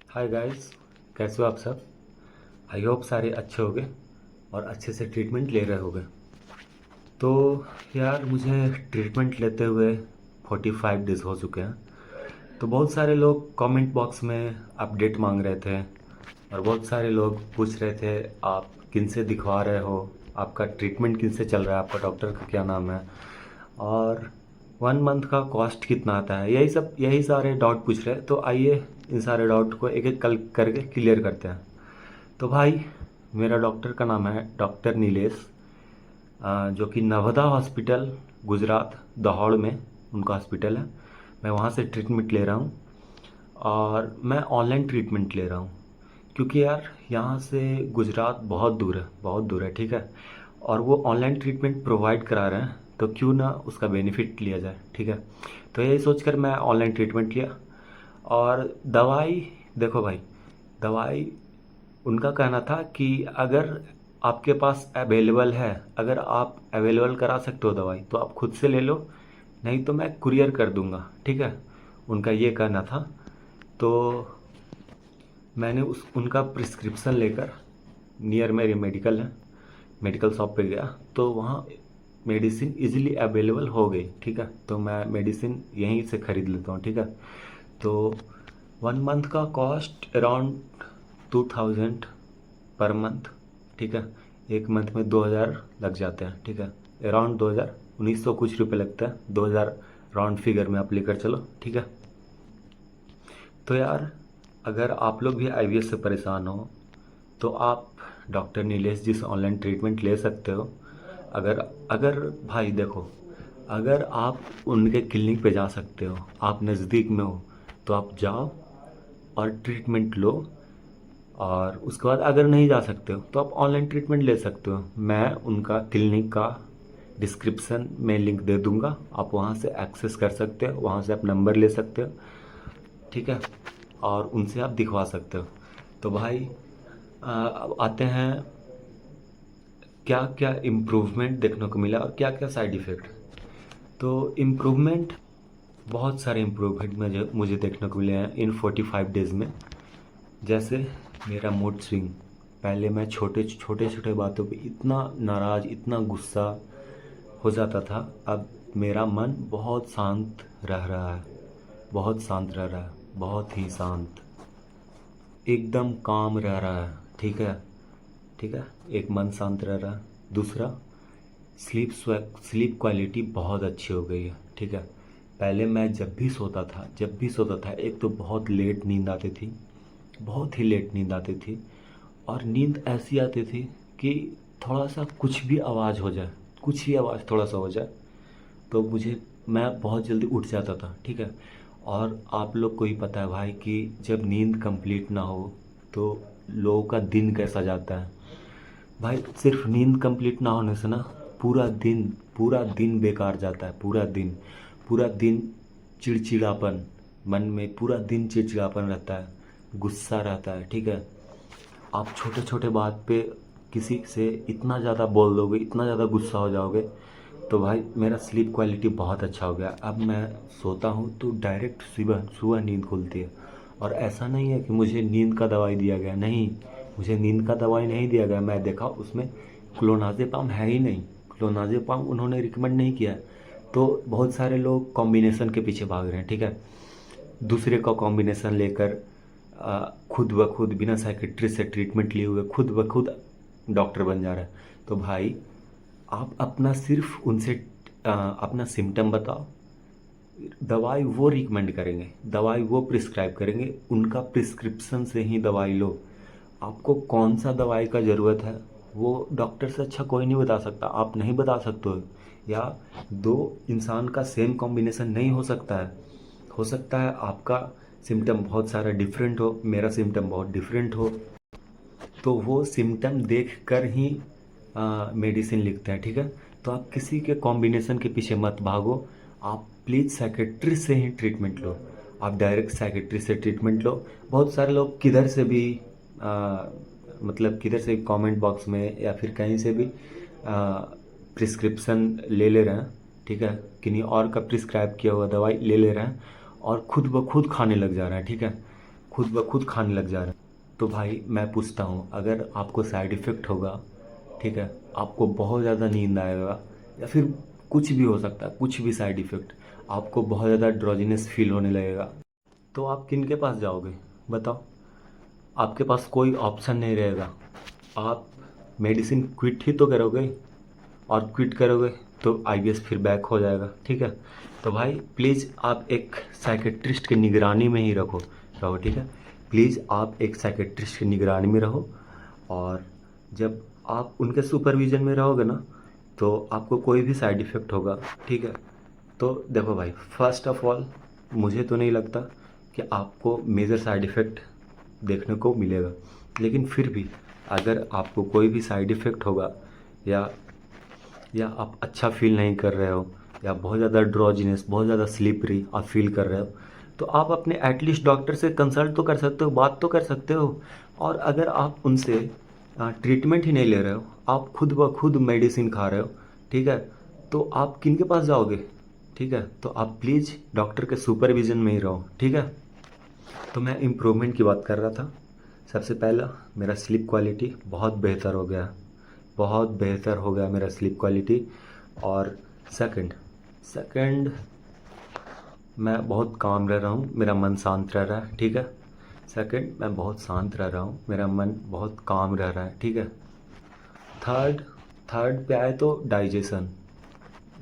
Hi guys, कैसे हो आप सब। आई होप सारे अच्छे होंगे और अच्छे से ट्रीटमेंट ले रहे होंगे। तो यार मुझे ट्रीटमेंट लेते हुए 45 डेज़ हो चुके हैं। तो बहुत सारे लोग कमेंट बॉक्स में अपडेट मांग रहे थे और बहुत सारे लोग पूछ रहे थे आप किन से दिखवा रहे हो, आपका ट्रीटमेंट किन से चल रहा है, आपका डॉक्टर का क्या नाम है और 1 मंथ का कॉस्ट कितना आता है। यही सारे डाउट पूछ रहे हैं। तो आइए इन सारे डाउट को एक एक कल करके क्लियर करते हैं। तो भाई, मेरा डॉक्टर का नाम है डॉक्टर नीलेश, जो कि नवदा हॉस्पिटल गुजरात दौड़ में उनका हॉस्पिटल है। मैं वहाँ से ट्रीटमेंट ले रहा हूँ और मैं ऑनलाइन ट्रीटमेंट ले रहा हूँ क्योंकि यार यहाँ से गुजरात बहुत दूर है, ठीक है। और वो ऑनलाइन ट्रीटमेंट प्रोवाइड करा रहे हैं तो क्यों ना उसका बेनिफिट लिया जाए, ठीक है। तो यही सोचकर मैं ऑनलाइन ट्रीटमेंट लिया। और दवाई, देखो भाई, दवाई उनका कहना था कि अगर आपके पास अवेलेबल है, अगर आप अवेलेबल करा सकते हो दवाई तो आप खुद से ले लो, नहीं तो मैं कुरियर कर दूंगा, ठीक है। उनका ये कहना था। तो मैंने उस उनका प्रिस्क्रिप्शन लेकर नियर मेरी मेडिकल है, मेडिकल शॉप पे गया तो वहाँ मेडिसिन इजीली अवेलेबल हो गई, ठीक है। तो मैं मेडिसिन यहीं से ख़रीद लेता हूँ, ठीक है। तो 1 मंथ का कॉस्ट अराउंड 2000 पर मंथ, ठीक है। एक मंथ में 2000 लग जाते हैं, ठीक है। अराउंड 2000, 1900 कुछ रुपये लगता है, 2000 राउंड फिगर में आप लेकर चलो, ठीक है। तो यार, अगर आप लोग भी आईवीएफ से परेशान हो तो आप डॉक्टर नीलेश जी से ऑनलाइन ट्रीटमेंट ले सकते हो। अगर अगर भाई देखो, अगर आप उनके क्लिनिक पे जा सकते हो, आप नज़दीक में हो, तो आप जाओ और ट्रीटमेंट लो। और उसके बाद अगर नहीं जा सकते हो तो आप ऑनलाइन ट्रीटमेंट ले सकते हो। मैं उनका क्लिनिक का डिस्क्रिप्शन में लिंक दे दूंगा, आप वहाँ से एक्सेस कर सकते हो, वहाँ से आप नंबर ले सकते हो, ठीक है। और उनसे आप दिखवा सकते हो। तो भाई, अब आते हैं क्या क्या इम्प्रूवमेंट देखने को मिला और क्या क्या साइड इफ़ेक्ट। तो इम्प्रूवमेंट, बहुत सारे इम्प्रूवमेंट मुझे मुझे देखने को मिले हैं इन 45 डेज़ में। जैसे मेरा मूड स्विंग, पहले मैं छोटे छोटे छोटे बातों पे इतना नाराज़, इतना गुस्सा हो जाता था। अब मेरा मन बहुत शांत रह रहा है, बहुत शांत रह रहा है, बहुत ही शांत, एकदम काम रह रहा है, ठीक है। ठीक है, एक मन शांत रह रहा है। दूसरा, स्लीप क्वालिटी बहुत अच्छी हो गई है, ठीक है। पहले मैं जब भी सोता था, एक तो बहुत लेट नींद आती थी, बहुत ही लेट नींद आती थी। और नींद ऐसी आती थी कि थोड़ा सा कुछ भी आवाज़ हो जाए, कुछ ही आवाज़ थोड़ा सा हो जाए तो मैं बहुत जल्दी उठ जाता था, ठीक है। और आप लोग को ही पता है भाई कि जब नींद कंप्लीट ना हो तो लोगों का दिन कैसा जाता है। भाई, सिर्फ नींद कंप्लीट ना होने से ना पूरा दिन बेकार जाता है। पूरा दिन चिड़चिड़ापन, मन में पूरा दिन चिड़चिड़ापन रहता है, गुस्सा रहता है, ठीक है। आप छोटे छोटे बात पे किसी से इतना ज़्यादा बोल दोगे, इतना ज़्यादा गुस्सा हो जाओगे। तो भाई, मेरा स्लीप क्वालिटी बहुत अच्छा हो गया। अब मैं सोता हूँ तो डायरेक्ट सुबह सुबह नींद खुलती है। और ऐसा नहीं है कि मुझे नींद का दवाई दिया गया, नहीं, मुझे नींद का दवाई नहीं दिया गया। मैं देखा उसमें क्लोनाजेपाम है ही नहीं, क्लोनाजेपाम उन्होंने रिकमेंड नहीं किया है। तो बहुत सारे लोग कॉम्बिनेशन के पीछे भाग रहे हैं, ठीक है। दूसरे का कॉम्बिनेशन लेकर खुद ब खुद बिना साइकेट्रिस्ट से ट्रीटमेंट लिए हुए खुद ब खुद डॉक्टर बन जा रहा है। तो भाई, आप अपना सिर्फ उनसे अपना सिम्टम बताओ, दवाई वो रिकमेंड करेंगे, दवाई वो प्रिस्क्राइब करेंगे, उनका प्रिस्क्रिप्शन से ही दवाई लो। आपको कौन सा दवाई का ज़रूरत है वो डॉक्टर से अच्छा कोई नहीं बता सकता, आप नहीं बता सकते हो। या दो इंसान का सेम कॉम्बिनेशन नहीं हो सकता है। हो सकता है आपका सिम्टम बहुत सारा डिफरेंट हो, मेरा सिम्टम बहुत डिफरेंट हो। तो वो सिम्टम देख कर ही मेडिसिन लिखते हैं, ठीक है। तो आप किसी के कॉम्बिनेशन के पीछे मत भागो, आप प्लीज़ साइकेट्रिस्ट से ही ट्रीटमेंट लो। आप डायरेक्ट साइकेट्रिस्ट से ट्रीटमेंट लो। बहुत सारे लोग किधर से भी मतलब किधर से कमेंट बॉक्स में या फिर कहीं से भी प्रिस्क्रिप्शन ले रहे हैं, ठीक है, किन्हीं और का प्रिस्क्राइब किया हुआ दवाई ले रहे हैं और खुद ब खुद खाने लग जा रहे हैं, ठीक है। खुद ब खुद खाने लग जा रहे हैं। तो भाई मैं पूछता हूँ, अगर आपको साइड इफ़ेक्ट होगा, ठीक है, आपको बहुत ज़्यादा नींद आएगा या फिर कुछ भी हो सकता है, कुछ भी साइड इफ़ेक्ट, आपको बहुत ज़्यादा ड्रोजीनेस फील होने लगेगा, तो आप किन के पास जाओगे बताओ? आपके पास कोई ऑप्शन नहीं रहेगा। आप मेडिसिन क्विट ही तो करोगे, और क्विट करोगे तो आईबीएस फिर बैक हो जाएगा, ठीक है। तो भाई प्लीज़ आप एक साइकेट्रिस्ट की निगरानी में ही रहो, ठीक है। प्लीज़ आप एक साइकेट्रिस्ट की निगरानी में रहो, और जब आप उनके सुपरविज़न में रहोगे ना, तो आपको कोई भी साइड इफ़ेक्ट होगा, ठीक है। तो देखो भाई, फर्स्ट ऑफ ऑल मुझे तो नहीं लगता कि आपको मेजर साइड इफ़ेक्ट देखने को मिलेगा, लेकिन फिर भी अगर आपको कोई भी साइड इफ़ेक्ट होगा, या आप अच्छा फील नहीं कर रहे हो, या बहुत ज़्यादा ड्रॉजीनेस, बहुत ज़्यादा स्लीपरी आप फील कर रहे हो, तो आप अपने एटलीस्ट डॉक्टर से कंसल्ट तो कर सकते हो, बात तो कर सकते हो। और अगर आप उनसे ट्रीटमेंट ही नहीं ले रहे हो, आप खुद ब खुद मेडिसिन खा रहे हो, ठीक है, तो आप किन के पास जाओगे? ठीक है, तो आप प्लीज़ डॉक्टर के सुपरविज़न में ही रहो, ठीक है। तो मैं इम्प्रूवमेंट की बात कर रहा था। सबसे पहला, मेरा स्लीप क्वालिटी बहुत बेहतर हो गया, बहुत बेहतर हो गया मेरा स्लीप क्वालिटी। और सेकंड सेकंड मैं बहुत काम रह रहा हूँ, मेरा मन शांत रह रहा है, ठीक है। सेकंड, मैं बहुत शांत रह रहा हूँ, मेरा मन बहुत काम रह रहा है, ठीक है। थर्ड थर्ड पे आए तो डाइजेशन।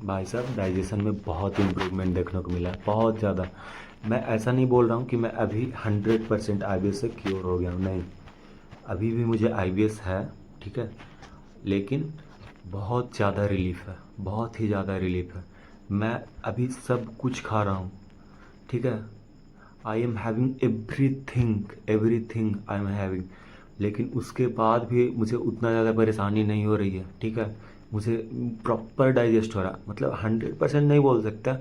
भाई साहब, डाइजेशन में बहुत इम्प्रूवमेंट देखने को मिला है, बहुत ज़्यादा। मैं ऐसा नहीं बोल रहा हूँ कि मैं अभी 100% आईबीएस से क्योर हो गया हूँ, नहीं, अभी भी मुझे आईबीएस है, ठीक है, लेकिन बहुत ज़्यादा रिलीफ है, बहुत ही ज़्यादा रिलीफ है। मैं अभी सब कुछ खा रहा हूँ, ठीक है, I am having everything I am having, लेकिन उसके बाद भी मुझे उतना ज़्यादा परेशानी नहीं हो रही है, ठीक है। मुझे प्रॉपर डाइजेस्ट हो रहा है, मतलब 100% नहीं बोल सकता,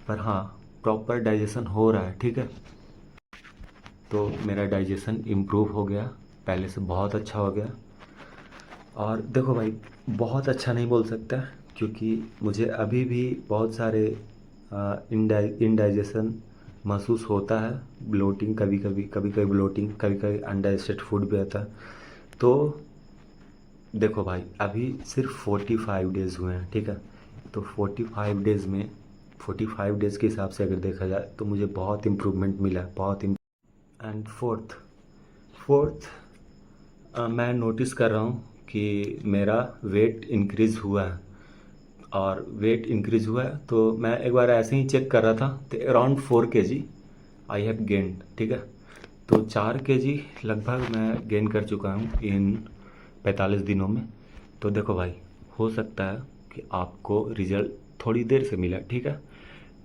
पर हाँ, प्रॉपर डाइजेशन हो रहा है, ठीक है। तो मेरा डाइजेशन इम्प्रूव हो गया, पहले से बहुत अच्छा हो गया। और देखो भाई, बहुत अच्छा नहीं बोल सकता, क्योंकि मुझे अभी भी बहुत सारे इनडाइजेशन महसूस होता है, ब्लोटिंग, कभी कभी ब्लोटिंग, कभी कभी अनडाइजेस्टेड फूड भी आता है। तो देखो भाई, अभी सिर्फ 45 डेज़ हुए हैं, ठीक है, तो 45 डेज़ में, 45 डेज़ के हिसाब से अगर देखा जाए तो मुझे बहुत इम्प्रूवमेंट मिला है, बहुत। एंड फोर्थ मैं नोटिस कर रहा हूँ कि मेरा वेट इंक्रीज़ हुआ है, और वेट इंक्रीज़ हुआ है तो मैं एक बार ऐसे ही चेक कर रहा था, तो around 4 kg I have gained, ठीक है। तो 4 kg लगभग मैं गेन कर चुका हूँ इन 45 दिनों में। तो देखो भाई, हो सकता है कि आपको रिज़ल्ट थोड़ी देर से मिला, ठीक है,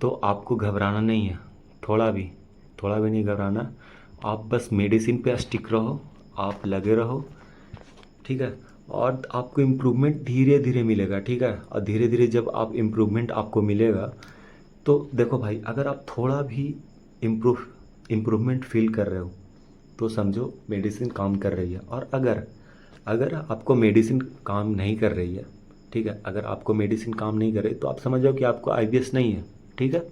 तो आपको घबराना नहीं है, थोड़ा भी नहीं घबराना। आप बस मेडिसिन पे स्टिक रहो, आप लगे रहो, ठीक है, और आपको इम्प्रूवमेंट धीरे धीरे मिलेगा, ठीक है। और धीरे धीरे जब आप इम्प्रूवमेंट आपको मिलेगा, तो देखो भाई, अगर आप थोड़ा भी इम्प्रूवमेंट फील कर रहे हो, तो समझो मेडिसिन काम कर रही है। और अगर अगर आपको मेडिसिन काम नहीं कर रही है, ठीक है, अगर आपको मेडिसिन काम नहीं कर रही, तो आप समझ जाओ कि आपको आईबीएस नहीं है, ठीक है।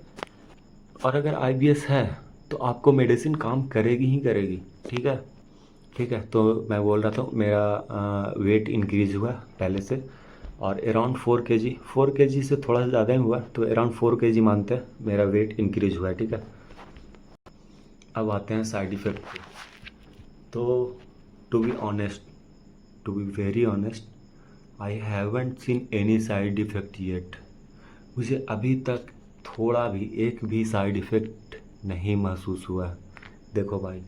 और अगर आईबीएस है, तो आपको मेडिसिन काम करेगी ही करेगी, ठीक है। ठीक है, तो मैं बोल रहा था मेरा वेट इंक्रीज़ हुआ पहले से, और अराउंड 4 kg, 4 kg से थोड़ा सा ज़्यादा ही हुआ, तो अराउंड 4 kg मानते हैं मेरा वेट इंक्रीज़ हुआ है, ठीक है। अब आते हैं साइड इफ़ेक्ट पे। तो to be honest, to be very honest, I haven't seen any side effect yet. मुझे अभी तक थोड़ा भी, एक भी साइड इफ़ेक्ट नहीं महसूस हुआ है। देखो भाई,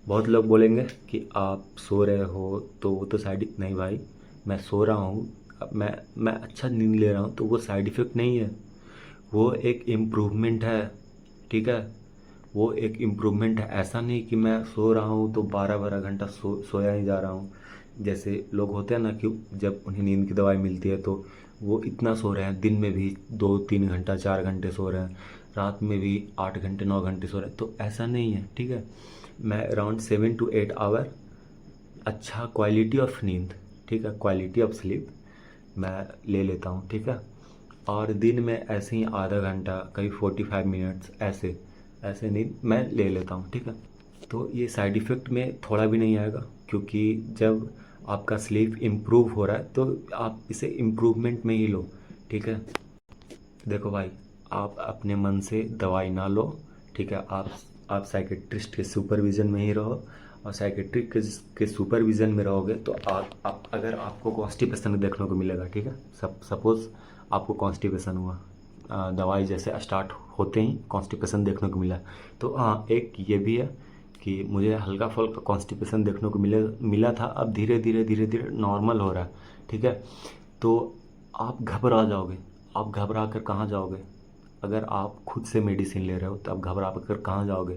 बहुत लोग बोलेंगे कि आप सो रहे हो तो वो तो साइड, नहीं भाई, मैं सो रहा हूँ, अब मैं अच्छा नींद ले रहा हूँ, तो वो साइड इफ़ेक्ट नहीं है, वो एक इम्प्रूवमेंट है, ठीक है। वो एक इम्प्रूवमेंट है, ऐसा नहीं कि मैं सो रहा हूँ तो 12-12 घंटा सोया ही जा रहा हूँ। जैसे लोग होते हैं ना, कि जब उन्हें नींद की दवाई मिलती है तो वो इतना सो रहे हैं, दिन में भी 2-3 घंटा 4 घंटे सो रहे हैं, रात में भी 8 घंटे 9 घंटे सो रहे हैं, तो ऐसा नहीं है, ठीक है। मैं अराउंड 7 to 8 आवर अच्छा क्वालिटी ऑफ नींद, ठीक है, क्वालिटी ऑफ स्लीप मैं ले लेता हूँ, ठीक है। और दिन में ऐसे ही आधा घंटा, कभी 45 मिनट्स, ऐसे ऐसे नींद मैं ले लेता हूँ, ठीक है। तो ये साइड इफ़ेक्ट में थोड़ा भी नहीं आएगा, क्योंकि जब आपका स्लीप इम्प्रूव हो रहा है तो आप इसे इम्प्रूवमेंट में ही लो, ठीक है। देखो भाई, आप अपने मन से दवाई ना लो, ठीक है। आप साइकेट्रिस्ट के सुपरविज़न में ही रहो, और साइकेट्रिक के सुपरविज़न में रहोगे तो आप अगर आपको कॉन्स्टिपेशन देखने को मिलेगा, ठीक है। सपोज़ आपको कॉन्स्टिपेशन हुआ, दवाई जैसे स्टार्ट होते ही कॉन्स्टिपेशन देखने को मिला, तो हाँ, एक ये भी है कि मुझे हल्का फुल्का कॉन्स्टिपेशन देखने को मिला था। अब धीरे धीरे नॉर्मल हो रहा है, ठीक है। तो आप घबरा जाओगे। आप घबरा कर कहाँ जाओगे? अगर आप खुद से मेडिसिन ले रहे हो तो आप घबरा कर कहाँ जाओगे?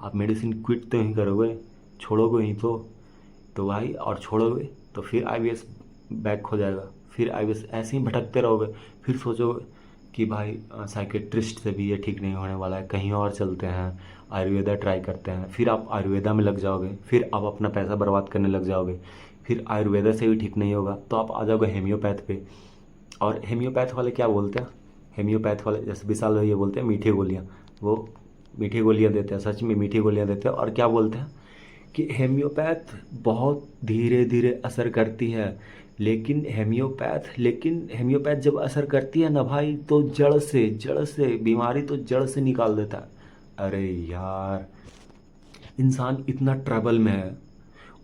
आप मेडिसिन क्विट तो ही करोगे, छोड़ोगे ही तो भाई, और छोड़ोगे तो फिर आईबीएस बैक हो जाएगा, फिर आईबीएस ऐसे ही भटकते रहोगे। फिर सोचोगे कि भाई साइकेट्रिस्ट से भी ये ठीक नहीं होने वाला है, कहीं और चलते हैं, आयुर्वेदा ट्राई करते हैं। फिर आप आयुर्वेदा में लग जाओगे, फिर आप अपना पैसा बर्बाद करने लग जाओगे। फिर आयुर्वेदा से भी ठीक नहीं होगा तो आप आ जाओगे हेम्योपैथ पे। और हेम्योपैथ वाले क्या बोलते हैं? हेम्योपैथ वाले जैसे विशाल भाई ये बोलते हैं मीठी गोलियाँ, वो मीठी गोलियाँ देते हैं, सच में मीठी गोलियाँ देते हैं। और क्या बोलते हैं कि हेम्योपैथ बहुत धीरे धीरे असर करती है, लेकिन हेम्योपैथ जब असर करती है ना भाई, तो जड़ से बीमारी तो जड़ से निकाल देता है। अरे यार, इंसान इतना ट्रबल में है,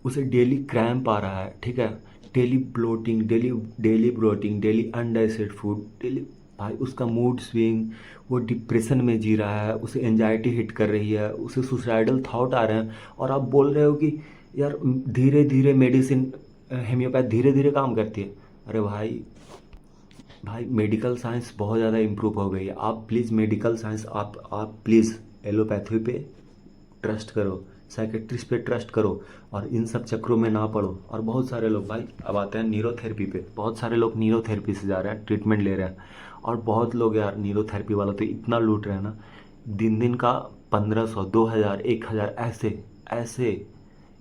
उसे डेली क्रैम्प आ रहा है, ठीक है। Daily bloating, daily undigested food, daily भाई उसका मूड स्विंग, वो डिप्रेशन में जी रहा है, उसे एंजाइटी हिट कर रही है, उसे सुसाइडल थॉट आ रहे हैं, और आप बोल रहे हो कि यार धीरे धीरे मेडिसिन, हेम्योपैथ धीरे धीरे काम करती है। अरे भाई मेडिकल साइंस बहुत ज़्यादा इम्प्रूव हो गई है। आप प्लीज़ मेडिकल साइंस, आप प्लीज़ एलोपैथी पे ट्रस्ट करो, साइकेट्रिस्ट पे ट्रस्ट करो, और इन सब चक्रों में ना पड़ो। और बहुत सारे लोग भाई अब आते हैं न्यूरोथेरेपी पे, बहुत सारे लोग न्यूरोथेरेपी से जा रहे हैं, ट्रीटमेंट ले रहे हैं। और बहुत लोग यार न्यूरोथेरेपी वाला तो इतना लूट रहे हैं ना, दिन का 1500, 2000, 1000 ऐसे ऐसे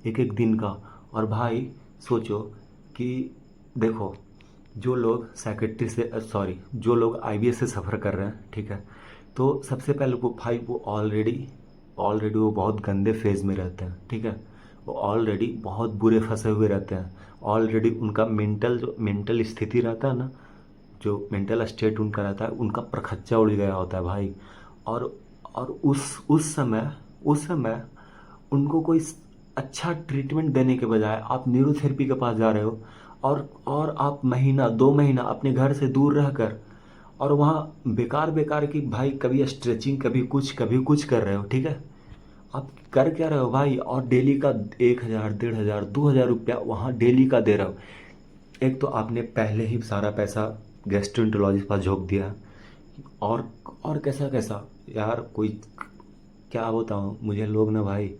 एक एक दिन का। और भाई सोचो कि देखो, जो लोग साइकेट्री से जो लोग आईबीएस से सफ़र कर रहे हैं, ठीक है, तो सबसे पहले वो भाई वो ऑलरेडी वो बहुत गंदे फेज़ में रहते हैं, ठीक है। वो ऑलरेडी बहुत बुरे फंसे हुए रहते हैं। ऑलरेडी उनका जो मेंटल स्थिति रहता है ना, जो मेंटल स्टेट उनका रहता है, उनका प्रखच्चा उड़ गया होता है भाई। और उस समय उनको कोई अच्छा ट्रीटमेंट देने के बजाय आप न्यूरोथेरेपी के पास जा रहे हो, और आप महीना 2 महीना अपने घर से दूर रहकर, और वहाँ बेकार बेकार की भाई कभी स्ट्रेचिंग, कभी कुछ कर रहे हो, ठीक है। आप कर क्या रहे हो भाई? और डेली का 1000, 1500, 2000 रुपया वहाँ डेली का दे रहे हो। एक तो आपने पहले ही सारा पैसा गैस्ट्रोएंटरोलॉजिस्ट पास झोंक दिया, और और कैसा कैसा यार, कोई क्या बताऊँ मुझे। लोग ना भाई,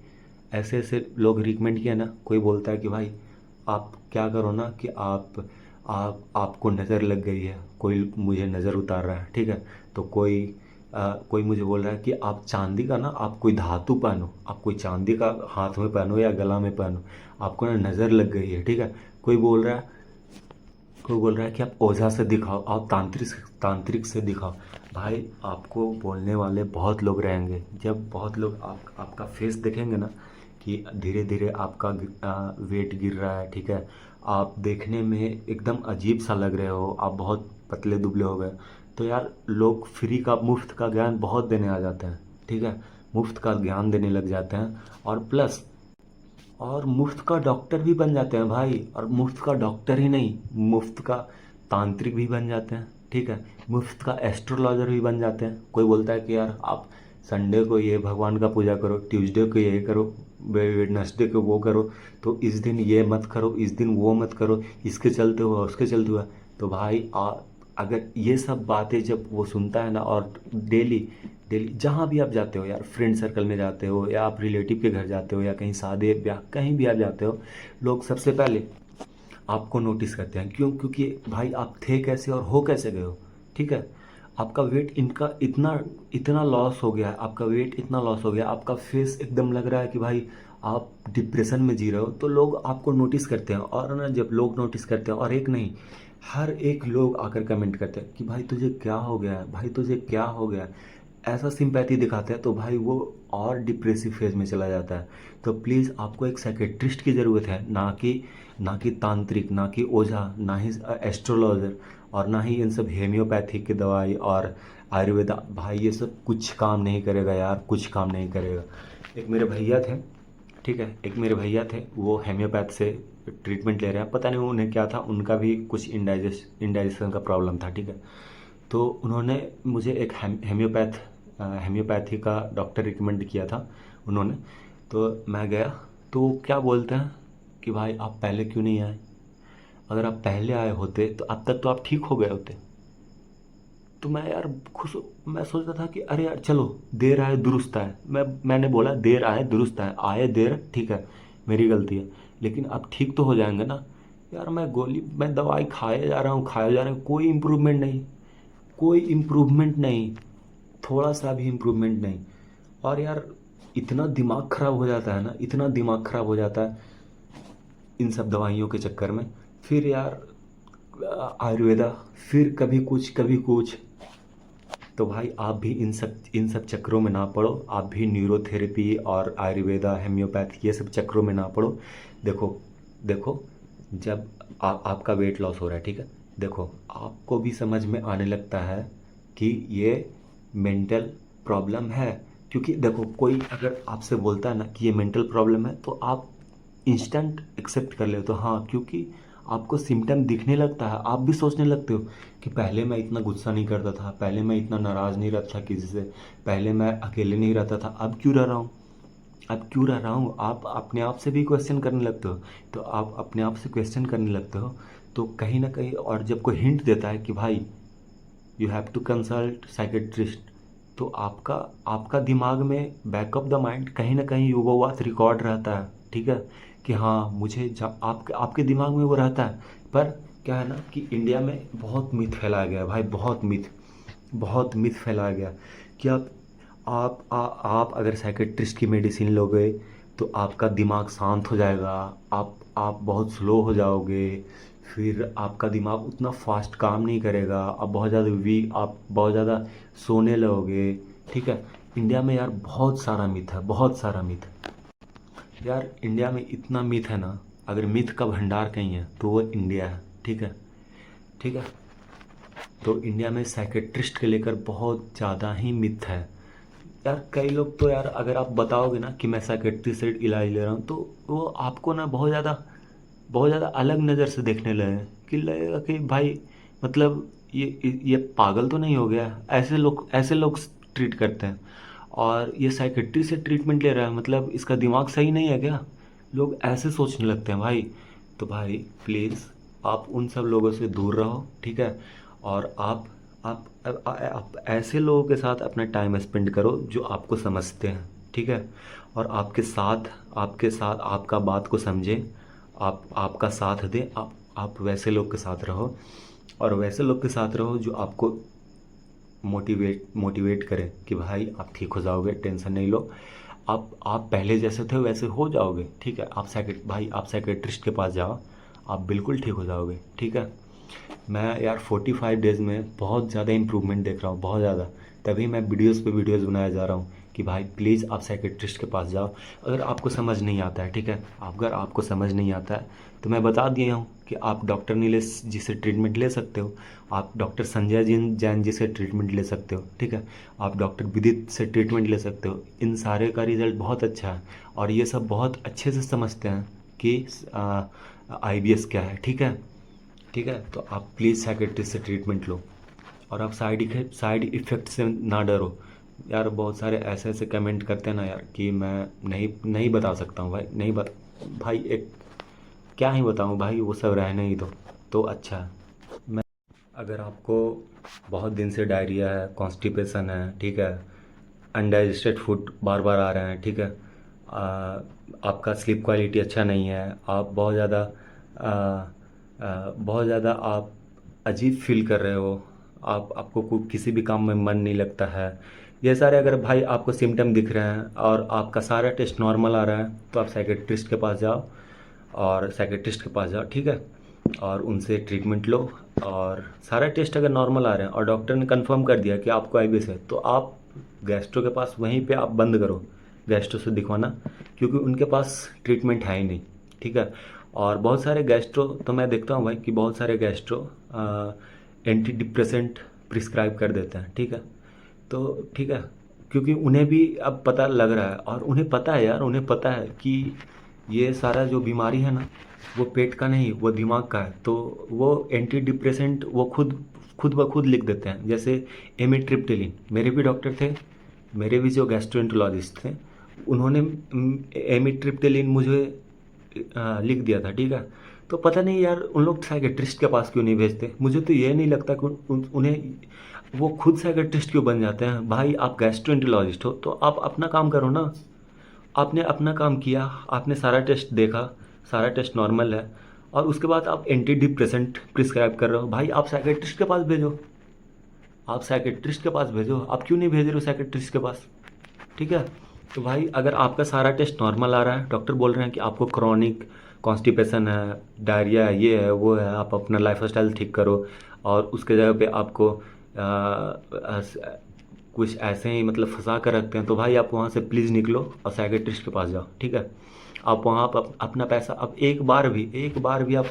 ऐसे ऐसे लोग रिकमेंड किया ना, कोई बोलता है कि भाई आप क्या करो ना कि आपको नज़र लग गई है, कोई मुझे नज़र उतार रहा है, ठीक है। तो कोई मुझे बोल रहा है कि आप चांदी का ना, आप कोई धातु पहनो, आप कोई चांदी का हाथ में पहनो या गला में पहनो, आपको ना नज़र लग गई है, ठीक है। कोई बोल रहा है कि आप ओझा से दिखाओ, आप तांत्रिक से दिखाओ। भाई आपको बोलने वाले बहुत लोग रहेंगे। जब बहुत लोग आपका फेस देखेंगे ना कि धीरे धीरे आपका वेट गिर रहा है, ठीक है, आप देखने में एकदम अजीब सा लग रहे हो, आप बहुत पतले दुबले हो गए, तो यार लोग फ्री का, मुफ्त का ज्ञान बहुत देने आ जाते हैं, ठीक है। मुफ्त का ज्ञान देने लग जाते हैं, और मुफ्त का डॉक्टर भी बन जाते हैं भाई। और मुफ्त का डॉक्टर ही नहीं, मुफ्त का तांत्रिक भी बन जाते हैं, ठीक है। मुफ्त का एस्ट्रोलॉजर भी बन जाते हैं। कोई बोलता है कि यार आप संडे को ये भगवान का पूजा करो, ट्यूसडे को ये करो, वेडनेसडे को वो करो, तो इस दिन ये मत करो, इस दिन वो मत करो, इसके चलते हुआ उसके चलते हुआ। तो भाई अगर ये सब बातें जब वो सुनता है ना, और डेली डेली जहाँ भी आप जाते हो यार, फ्रेंड सर्कल में जाते हो या आप रिलेटिव के घर जाते हो या कहीं शादी ब्याह कहीं भी आप जाते हो, लोग सबसे पहले आपको नोटिस करते हैं। क्यों? क्योंकि भाई आप थे कैसे और हो कैसे गए हो, ठीक है। आपका वेट इनका इतना इतना लॉस हो गया है, आपका वेट इतना लॉस हो गया, आपका फेस एकदम लग रहा है कि भाई आप डिप्रेशन में जी रहे हो, तो लोग आपको नोटिस करते हैं। और ना जब लोग नोटिस करते हैं, और एक नहीं, हर एक लोग आकर कमेंट करते हैं कि भाई तुझे क्या हो गया है, भाई तुझे क्या हो गया है, ऐसा सिंपैथी दिखाते हैं। तो भाई वो और डिप्रेसिव फेज में चला जाता है। तो प्लीज़ आपको एक साइकेट्रिस्ट की ज़रूरत है, ना कि तांत्रिक, ना कि ओझा, ना ही एस्ट्रोलॉजर, और ना ही इन सब हेम्योपैथिक की दवाई और आयुर्वेदा। भाई ये सब कुछ काम नहीं करेगा यार, कुछ काम नहीं करेगा। एक मेरे भैया थे, ठीक है, एक मेरे भैया थे, वो हेम्योपैथ से ट्रीटमेंट ले रहे हैं। पता नहीं उन्हें क्या था, उनका भी कुछ इंडाइजेशन का प्रॉब्लम था, ठीक है। तो उन्होंने मुझे एक हेम्योपैथी का डॉक्टर रिकमेंड किया था उन्होंने। तो मैं गया, तो क्या बोलते हैं कि भाई आप पहले क्यों नहीं आए? अगर आप पहले आए होते तो अब तक तो आप ठीक हो गए होते। तो मैं यार खुश, मैं सोच रहा था कि अरे यार चलो, देर आए दुरुस्त आए। मैंने बोला देर आए दुरुस्त आए, आए देर ठीक है, मेरी गलती है, लेकिन अब ठीक तो हो जाएंगे ना। यार मैं दवाई खाए जा रहा हूँ, खाए जा रहा हूँ, कोई इम्प्रूवमेंट नहीं, कोई इम्प्रूवमेंट नहीं, थोड़ा सा भी इम्प्रूवमेंट नहीं। और यार इतना दिमाग ख़राब हो जाता है ना, इतना दिमाग ख़राब हो जाता है इन सब दवाइयों के चक्कर में। फिर यार आयुर्वेदा, फिर कभी कुछ कभी कुछ। तो भाई आप भी इन सब चक्करों में ना पड़ो, आप भी न्यूरोथेरेपी और आयुर्वेदा हेम्योपैथी ये सब चक्करों में ना पड़ो। देखो देखो, जब आपका वेट लॉस हो रहा है, ठीक है, देखो आपको भी समझ में आने लगता है कि ये मेंटल प्रॉब्लम है। क्योंकि देखो कोई अगर आपसे बोलता है ना कि ये मेंटल प्रॉब्लम है, तो आप इंस्टेंट एक्सेप्ट कर लेते हो, हाँ, क्योंकि आपको सिम्टम दिखने लगता है। आप भी सोचने लगते हो कि पहले मैं इतना गुस्सा नहीं करता था, पहले मैं इतना नाराज़ नहीं रहता था किसी से, पहले मैं अकेले नहीं रहता था, अब क्यों रह रहा हूँ, अब क्यों रह रहा हूँ। आप अपने आप से भी क्वेश्चन करने लगते हो। तो आप अपने आप से क्वेश्चन करने लगते हो, तो कहीं ना कहीं, और जब कोई हिंट देता है कि भाई you have to consult psychiatrist, तो आपका आपका दिमाग में बैक ऑफ द माइंड कहीं ना कहीं वो बात रिकॉर्ड रहता है, ठीक है, कि हाँ मुझे आपके दिमाग में वो रहता है। पर क्या है ना कि इंडिया में बहुत मिथ फैलाया गया है भाई, बहुत मिथ फैलाया गया कि आप अगर साइकेट्रिस्ट की मेडिसिन लोगे तो आपका दिमाग शांत हो जाएगा, आप बहुत स्लो हो जाओगे, फिर आपका दिमाग उतना फास्ट काम नहीं करेगा, आप बहुत ज़्यादा सोने लगोगे, ठीक है। इंडिया में यार बहुत सारा मिथ है, बहुत सारा मिथ। यार इंडिया में इतना मिथ है ना, अगर मिथ का भंडार कहीं है तो वो इंडिया है, ठीक है, ठीक है। तो इंडिया में साइकेट्रिस्ट के लेकर बहुत ज़्यादा ही मिथ है। यार कई लोग तो, यार अगर आप बताओगे ना कि मैं साइकेट्रिस्ट से इलाज ले रहा हूँ, तो वो आपको ना बहुत ज़्यादा अलग नज़र से देखने लगे, कि लगेगा कि भाई मतलब ये पागल तो नहीं हो गया। ऐसे लोग ट्रीट करते हैं। और ये साइकेट्री से ट्रीटमेंट ले रहा है, मतलब इसका दिमाग सही नहीं है क्या? लोग ऐसे सोचने लगते हैं भाई। तो भाई प्लीज़ आप उन सब लोगों से दूर रहो, ठीक है। और आप ऐसे लोगों के साथ अपना टाइम स्पेंड करो जो आपको समझते हैं, ठीक है, और आपके साथ आपका बात को समझें, आपका साथ दें। आप वैसे लोग के साथ रहो, और वैसे लोग के साथ रहो जो आपको मोटिवेट करें कि भाई आप ठीक हो जाओगे, टेंशन नहीं लो, आप पहले जैसे थे वैसे हो जाओगे, ठीक है। आप साइकेट्रिस्ट के पास जाओ, आप बिल्कुल ठीक हो जाओगे, ठीक है। मैं यार 45 डेज़ में बहुत ज़्यादा इम्प्रूवमेंट देख रहा हूँ, बहुत ज़्यादा। तभी मैं वीडियोस पे वीडियोस बनाया जा रहा हूँ कि भाई प्लीज़ आप साइकेट्रिस्ट के पास जाओ। अगर आपको समझ नहीं आता है, ठीक है, अगर आपको समझ नहीं आता है, तो मैं बता दिया हूँ कि आप डॉक्टर नीलेश जी से ट्रीटमेंट ले सकते हो, आप डॉक्टर संजय जैन जी से ट्रीटमेंट ले सकते हो, ठीक है, आप डॉक्टर विदित से ट्रीटमेंट ले सकते हो। इन सारे का रिज़ल्ट बहुत अच्छा है, और ये सब बहुत अच्छे से समझते हैं कि IBS क्या है, ठीक है, ठीक है। तो आप प्लीज़ साइकेट्रिस्ट से ट्रीटमेंट लो, और आप साइड इफ़ेक्ट से ना डरो। यार बहुत सारे ऐसे ऐसे कमेंट करते हैं ना यार, कि मैं नहीं नहीं बता सकता हूँ भाई, नहीं बता भाई, एक क्या ही बताऊँ भाई, वो सब रहने ही दो तो अच्छा है। मैं अगर आपको बहुत दिन से डायरिया है, कॉन्स्टिपेशन है, ठीक है, अनडाइजेस्टेड फूड बार बार आ रहे हैं, ठीक है, आपका स्लीप क्वालिटी अच्छा नहीं है, आप बहुत ज़्यादा आप अजीब फील कर रहे हो, आपको किसी भी काम में मन नहीं लगता है, ये सारे अगर भाई आपको सिम्टम दिख रहे हैं और आपका सारा टेस्ट नॉर्मल आ रहा है, तो आप साइकेट्रिस्ट के पास जाओ, ठीक है, और उनसे ट्रीटमेंट लो। और सारा टेस्ट अगर नॉर्मल आ रहे हैं और डॉक्टर ने कंफर्म कर दिया कि आपको IBS है, तो आप गैस्ट्रो के पास वहीं पे आप बंद करो, गैस्ट्रो से दिखवाना, क्योंकि उनके पास ट्रीटमेंट है ही नहीं, ठीक है। और बहुत सारे गैस्ट्रो तो मैं देखता हूँ भाई कि बहुत सारे गैस्ट्रो एंटी डिप्रेसेंट प्रिस्क्राइब कर देते हैं, ठीक है। तो ठीक है, क्योंकि उन्हें भी अब पता लग रहा है, और उन्हें पता है यार, उन्हें पता है कि ये सारा जो बीमारी है ना, वो पेट का नहीं, वो दिमाग का है। तो वो एंटी डिप्रेसेंट वो खुद खुद ब खुद लिख देते हैं, जैसे एमिट्रिप्टिलिन। मेरे भी डॉक्टर थे, मेरे भी जो गैस्ट्रोएंटरोलॉजिस्ट थे, उन्होंने एमिट्रिप्टिलिन मुझे लिख दिया था, ठीक है। तो पता नहीं यार उन लोग साइकेट्रिस्ट के पास क्यों नहीं भेजते, मुझे तो ये नहीं लगता कि उन्हें वो खुद साइकेट्रिस्ट क्यों बन जाते हैं। भाई आप गैस्ट्रोएंटरोलॉजिस्ट हो तो आप अपना काम करो ना। आपने अपना काम किया, आपने सारा टेस्ट देखा, सारा टेस्ट नॉर्मल है, और उसके बाद आप एंटी डिप्रेसेंट प्रिस्क्राइब कर रहे हो, भाई आप साइकेट्रिस्ट के पास भेजो। आप साइकेट्रिस्ट के पास भेजो, आप क्यों नहीं भेज रहे हो साइकेट्रिस्ट के पास, ठीक है। तो भाई अगर आपका सारा टेस्ट नॉर्मल आ रहा है, डॉक्टर बोल रहे हैं कि आपको क्रॉनिक कॉन्स्टिपेशन है, डायरिया है, ये है, वो है, आप अपना लाइफ स्टाइल ठीक करो, और उसके जगह पे आपको कुछ ऐसे ही मतलब फंसा कर रखते हैं, तो भाई आप वहाँ से प्लीज़ निकलो और साइकेट्रिस्ट के पास जाओ, ठीक है। आप वहाँ पर अपना पैसा, अब एक बार भी आप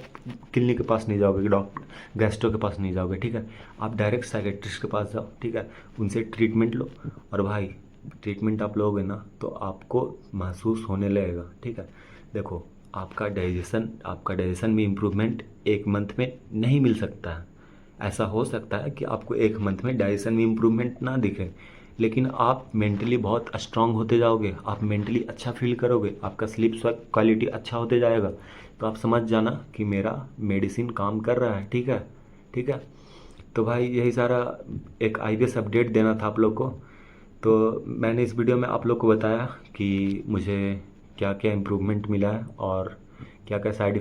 क्लिनिक के पास नहीं जाओगे, डॉक्टर गैस्ट्रो के पास नहीं जाओगे, ठीक है। आप डायरेक्ट साइकेट्रिस्ट के पास जाओ, ठीक है, उनसे ट्रीटमेंट लो। और भाई ट्रीटमेंट आप लोगे ना तो आपको महसूस होने लगेगा, ठीक है। देखो आपका डाइजेशन में इम्प्रूवमेंट एक मंथ में नहीं मिल सकता है। ऐसा हो सकता है कि आपको एक मंथ में डाइजेशन में इम्प्रूवमेंट ना दिखे, लेकिन आप मेंटली बहुत स्ट्रांग होते जाओगे, आप मेंटली अच्छा फील करोगे, आपका स्लीप क्वालिटी अच्छा होते जाएगा, तो आप समझ जाना कि मेरा मेडिसिन काम कर रहा है, ठीक है, ठीक है। तो भाई यही सारा एक आईबीएस अपडेट देना था आप लोग को। तो मैंने इस वीडियो में आप लोग को बताया कि मुझे क्या क्या इम्प्रूवमेंट मिला है और क्या क्या साइड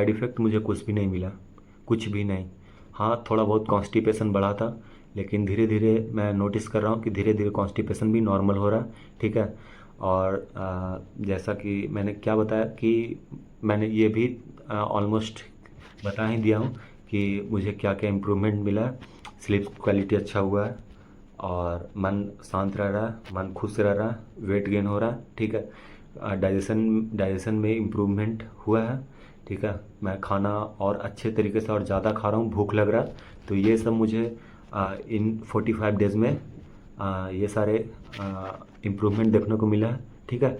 इफ़ेक्ट मुझे कुछ भी नहीं मिला, कुछ भी नहीं। हाँ, थोड़ा बहुत कॉन्स्टिपेशन बढ़ा था, लेकिन धीरे धीरे मैं नोटिस कर रहा हूँ कि धीरे धीरे कॉन्स्टिपेशन भी नॉर्मल हो रहा है, ठीक है। और जैसा कि मैंने क्या बताया कि मैंने ये भी ऑलमोस्ट बता ही दिया हूँ कि मुझे क्या क्या इम्प्रूवमेंट मिला है। स्लीप क्वालिटी अच्छा हुआ है, और मन शांत रह रहा है, मन खुश रह रहा है, वेट गेन हो रहा है, ठीक है। डाइजेशन में इम्प्रूवमेंट हुआ है, ठीक है। मैं खाना और अच्छे तरीके से और ज़्यादा खा रहा हूँ, भूख लग रहा है। तो ये सब मुझे इन 45 डेज़ में ये सारे इम्प्रूवमेंट देखने को मिला है, ठीक है।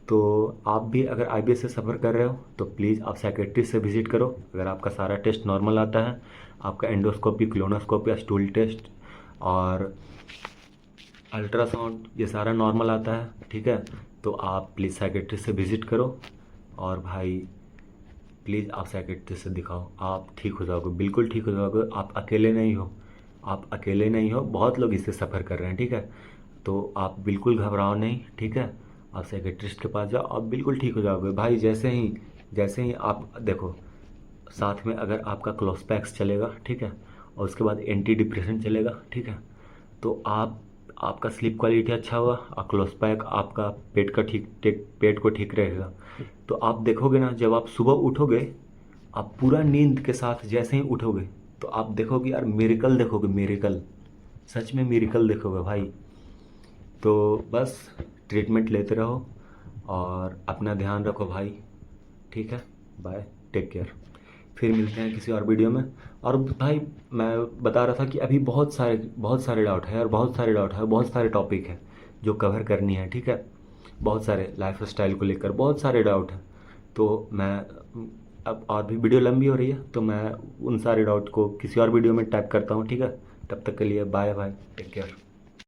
तो आप भी अगर आईबीएस से सफ़र कर रहे हो तो प्लीज़ आप साइकेट्रिस्ट से विज़िट करो। अगर आपका सारा टेस्ट नॉर्मल आता है, आपका एंडोस्कोपी, कोलोनोस्कोपी, स्टूल टेस्ट और अल्ट्रासाउंड ये सारा नॉर्मल आता है, ठीक है, तो आप प्लीज़ साइकेट्रिस्ट से विज़िट करो। और भाई प्लीज़ आप साइकेट्रिस्ट से दिखाओ, आप ठीक हो जाओगे, बिल्कुल ठीक हो जाओगे। आप अकेले नहीं हो, आप अकेले नहीं हो, बहुत लोग इससे सफ़र कर रहे हैं, ठीक है। तो आप बिल्कुल घबराओ नहीं, ठीक है। आप साइकेट्रिस्ट के पास जाओ, आप बिल्कुल ठीक हो जाओगे भाई। जैसे ही आप देखो, साथ में अगर आपका क्लोस्पैक्स चलेगा, ठीक है, और उसके बाद एंटी डिप्रेशन चलेगा, ठीक है, तो आपका स्लीप क्वालिटी अच्छा हुआ और क्लोस्पैक आपका पेट को ठीक रहेगा। तो आप देखोगे ना, जब आप सुबह उठोगे, आप पूरा नींद के साथ जैसे ही उठोगे तो आप देखोगे यार, मिरेकल देखोगे, मिरेकल, सच में मिरेकल देखोगे भाई। तो बस ट्रीटमेंट लेते रहो और अपना ध्यान रखो भाई, ठीक है। Bye, take care. फिर मिलते हैं किसी और वीडियो में। और भाई मैं बता रहा था कि अभी बहुत सारे डाउट है, और बहुत सारे टॉपिक है जो कवर करनी है, ठीक है। बहुत सारे लाइफ स्टाइल को लेकर बहुत सारे डाउट हैं। तो मैं अब, और भी वीडियो लंबी हो रही है, तो मैं उन सारे डाउट को किसी और वीडियो में टैग करता हूँ, ठीक है। तब तक के लिए बाय बाय, टेक केयर।